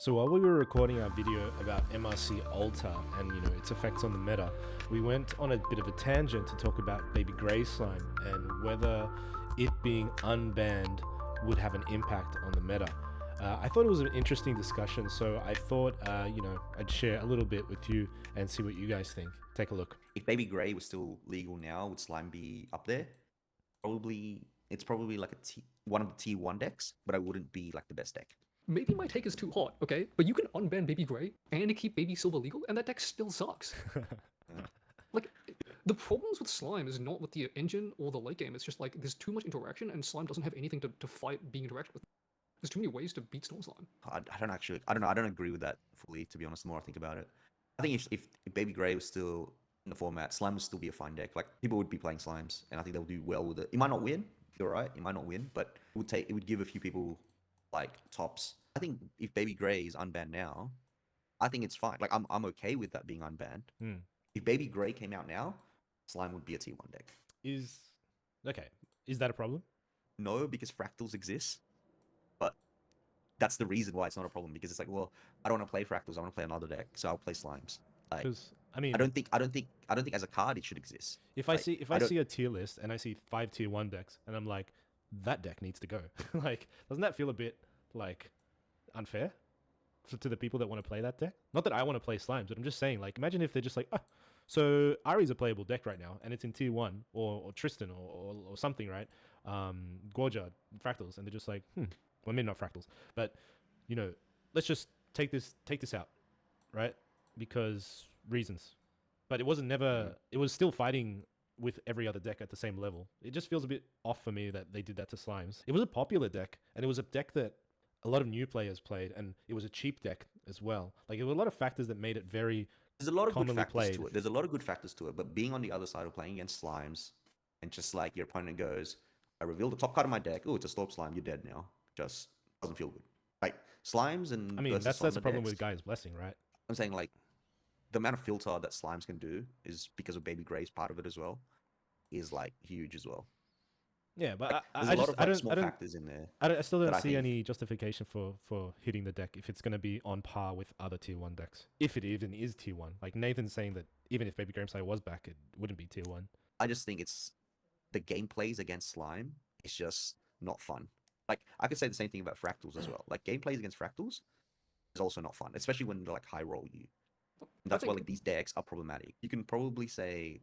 So while we were recording our video about MRC Alta and its effects on the meta, we went on a bit of a tangent to talk about Baby Grey Slime and whether it being unbanned would have an impact on the meta. I thought it was an interesting discussion, so I thought I'd share a little bit with you and see what you guys think. Take a look. If Baby Grey was still legal now, would Slime be up there? It's probably like one of the tier 1 decks, but I wouldn't be like the best deck. Maybe my take is too hot, okay? But you can unban Baby Grey and keep Baby Silver legal, and that deck still sucks. Like, the problems with Slime is not with the engine or the late game. It's just like there's too much interaction, and Slime doesn't have anything to fight being interacted with. There's too many ways to beat Storm Slime. I don't know. I don't agree with that fully, to be honest. The more I think about it, I think if Baby Grey was still in the format, Slime would still be a fine deck. Like, people would be playing Slimes, and I think they'll do well with it. It might not win. You're right. It might not win, but it would give a few people like tops. I think if Baby Grey is unbanned now, I think it's fine. Like, I'm okay with that being unbanned. If Baby Grey came out now, Slime would be a tier 1 deck. Is that a problem? No, because Fractals exists. But that's the reason why it's not a problem, because it's like, well, I don't want to play Fractals, I want to play another deck, so I'll play Slimes. Like, I don't think as a card it should exist. If I see a tier list and I see 5 tier 1 decks and I'm like, that deck needs to go. Like, doesn't that feel a bit like unfair to the people that want to play that deck? Not that I want to play Slimes, but I'm just saying, like, imagine if they're just like, so Ari's a playable deck right now and it's in tier 1 or Tristan or something, right? Gorgia, Fractals, and they're just like, well, maybe not Fractals, but let's just take this out, right? Because reasons. But it was still fighting with every other deck at the same level. It just feels a bit off for me that they did that to Slimes. It was a popular deck, and it was a deck that a lot of new players played, and it was a cheap deck as well. Like, there were a lot of factors that made it very There's a lot of good commonly factors played. to it. There's a lot of good factors to it, but being on the other side of playing against Slimes, and just like your opponent goes, I reveal the top card of my deck. Oh, it's a Slurp Slime. You're dead now. Just doesn't feel good. Like, Slimes and I mean, that's a problem with Gaia's Blessing, right? I'm saying, like, the amount of filter that Slimes can do is because of Baby Grey's part of it as well, is like huge as well. Yeah, but like, there's a lot of small factors in there. I still don't see any justification for hitting the deck if it's going to be on par with other tier 1 decks. If it even is tier 1. Like, Nathan's saying that even if Baby Graham Slayer was back, it wouldn't be tier 1. I just think it's the gameplays against Slime is just not fun. Like, I could say the same thing about Fractals as well. Like, gameplays against Fractals is also not fun, especially when they're like high roll you. And that's why, like, these decks are problematic. You can probably say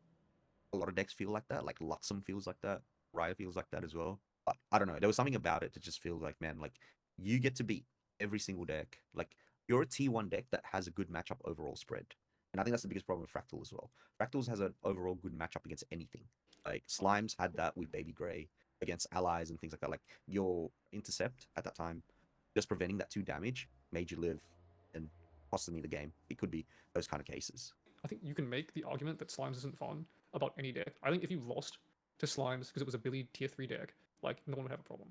a lot of decks feel like that. Like, Luxem feels like that. Raya feels like that as well. But I don't know. There was something about it that just feels like, man, like, you get to beat every single deck. Like, you're a T1 deck that has a good matchup overall spread. And I think that's the biggest problem with Fractal as well. Fractals has an overall good matchup against anything. Like, Slimes had that with Baby Grey against allies and things like that. Like, your intercept at that time, just preventing that 2 damage, made you live and costing the game. It could be those kind of cases. I think you can make the argument that Slimes isn't fun about any deck. I think if you lost to Slimes because it was a Billy tier 3 deck, like, no one would have a problem.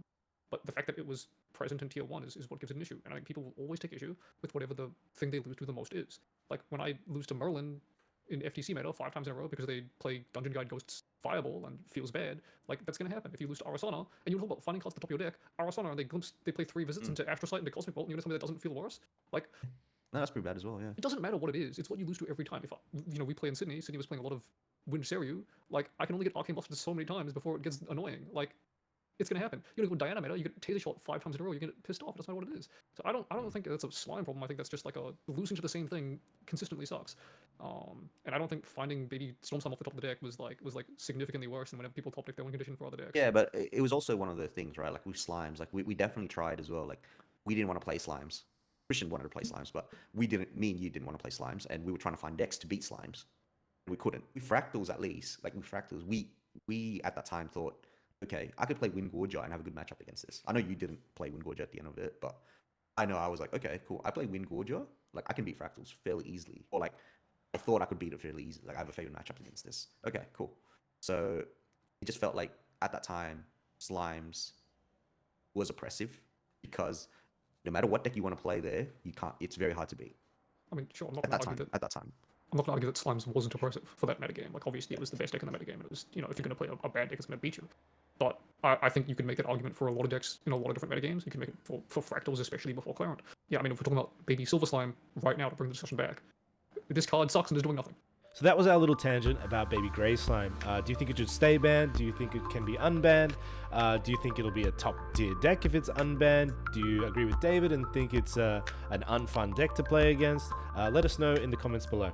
But the fact that it was present in tier 1 is what gives it an issue. And I think people will always take issue with whatever the thing they lose to the most is. Like, when I lose to Merlin in FTC meta 5 times in a row because they play Dungeon Guide Ghosts Fireball and feels bad, like, that's going to happen. If you lose to Arasana, and you talk about finding cards at the top of your deck, Arasana, and they play 3 visits into Astrocyte and into Cosmic Bolt, and you're going to tell me that doesn't feel worse? Like, no, that's pretty bad as well, yeah. It doesn't matter what it is. It's what you lose to every time. If we play in Sydney. Sydney was playing a lot of Wind Seiryu. Like, I can only get Arcane Blasted so many times before it gets annoying. Like, it's gonna happen. You know, with Diana meta, you get Taser Shot 5 times in a row. You get pissed off. It doesn't matter what it is. So I don't think that's a Slime problem. I think that's just like a losing to the same thing consistently sucks. And I don't think finding Baby Storm Slime off the top of the deck was significantly worse than whenever people top deck their win condition for other decks. Yeah, but it was also one of the things, right? Like, with Slimes, like, we definitely tried as well. Like, we didn't want to play Slimes. Christian wanted to play Slimes, but me and you didn't want to play Slimes, and we were trying to find decks to beat Slimes. We couldn't. With Fractals, at least, like, with Fractals, we at that time thought, okay, I could play Wingorgia and have a good matchup against this. I know you didn't play Wingorgia at the end of it, but I know I was like, okay, cool. I play Wingorgia, like, I can beat Fractals fairly easily. Or, like, I thought I could beat it fairly easily. Like, I have a favorite matchup against this. Okay, cool. So it just felt like, at that time, Slimes was oppressive, because no matter what deck you want to play there, you can't. It's very hard to beat. I mean, sure, I'm not at that time. I'm not going to argue that Slimes wasn't oppressive for that metagame. Like, obviously, it was the best deck in the metagame. And it was, if you're going to play a bad deck, it's going to beat you. But I think you can make that argument for a lot of decks in a lot of different metagames. You can make it for Fractals, especially before Clarent. Yeah, I mean, if we're talking about Baby Silver Slime right now to bring the discussion back, this card sucks and is doing nothing. So that was our little tangent about Baby Grey Slime. Do you think it should stay banned? Do you think it can be unbanned? Do you think it'll be a top tier deck if it's unbanned? Do you agree with David and think it's an unfun deck to play against? Let us know in the comments below.